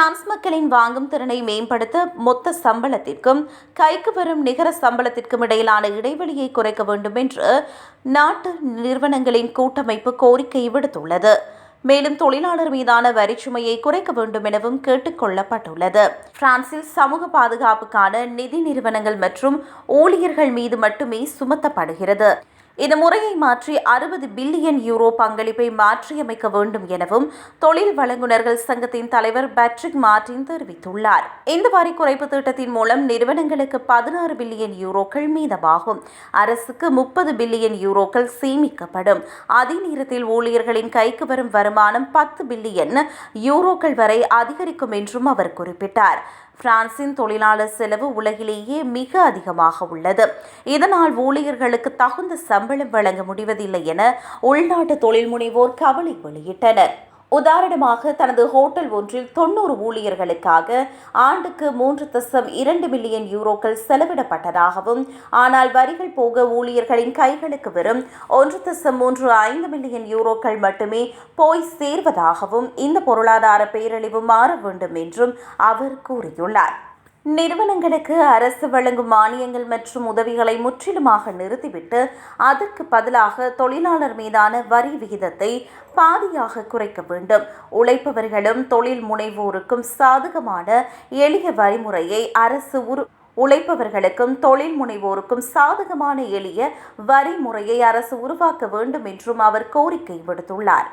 France மக்களின் வாங்கும் திறனை மேம்படுத்த மொத்த சம்பளத்திற்கும் கைக்கு வரும் நிகர சம்பளத்திற்கும் இடையிலான இடைவெளியை குறைக்க வேண்டும் என்று நாட்டு நிறுவனங்களின் கூட்டமைப்பு கோரிக்கை விடுத்துள்ளது. மேலும் தொழிலாளர் மீதான வரிச்சுமையை குறைக்க வேண்டும் எனவும் கேட்டுக் கொள்ளப்பட்டுள்ளது. பிரான்சில் சமூக பாதுகாப்புக்கான நிதி நிறுவனங்கள் மற்றும் ஊழியர்கள் மீது மட்டுமே சுமத்தப்படுகிறது. இந்த முறையை மாற்றி 60 பில்லியன் யூரோ பங்களிப்பை மாற்றியமைக்க வேண்டும் எனவும் தொழில் வழங்குநர்கள் சங்கத்தின் தலைவர் பேட்ரிக் மார்டின் தெரிவித்துள்ளார். இந்த வரி குறைப்பு திட்டத்தின் மூலம் நிறுவனங்களுக்கு 16 பில்லியன் யூரோக்கள் மீதமாகும். அரசுக்கு 30 பில்லியன் யூரோக்கள் சேமிக்கப்படும். அதே நேரத்தில் ஊழியர்களின் கைக்கு வரும் வருமானம் 10 பில்லியன் யூரோக்கள் வரை அதிகரிக்கும் என்றும் அவர் குறிப்பிட்டார். பிரான்சின் தொழிலாளர் செலவு உலகிலேயே மிக அதிகமாக உள்ளது. இதனால் ஊழியர்களுக்கு தகுந்த சம்பளம் வழங்க முடிவதில்லை என உள்நாட்டு தொழில் முனைவோர் கவலை வெளியிட்டனர். உதாரணமாக, தனது ஹோட்டல் ஒன்றில் 90 ஊழியர்களுக்காக ஆண்டுக்கு 3.2 மில்லியன் யூரோக்கள் செலவிடப்பட்டதாகவும், ஆனால் வரிகள் போக ஊழியர்களின் கைகளுக்கு வெறும் 1.35 மில்லியன் யூரோக்கள் மட்டுமே போய் சேர்வதாகவும் இந்த பொருளாதார பேரழிவு மாற வேண்டும் என்றும் அவர் கூறியுள்ளார். நிறுவனங்களுக்கு அரசு வழங்கும் மானியங்கள் மற்றும் உதவிகளை முற்றிலுமாக நிறுத்திவிட்டு அதற்கு பதிலாக தொழிலாளர் மீதான வரி விகிதத்தை பாதியாக குறைக்க வேண்டும். உழைப்பவர்களும் தொழில் முனைவோருக்கும் சாதகமான எளிய வரிமுறையை உழைப்பவர்களுக்கும் தொழில் முனைவோருக்கும் சாதகமான எளிய வரி முறையை அரசு உருவாக்க வேண்டும் என்றும் அவர் கோரிக்கை விடுத்துள்ளார்.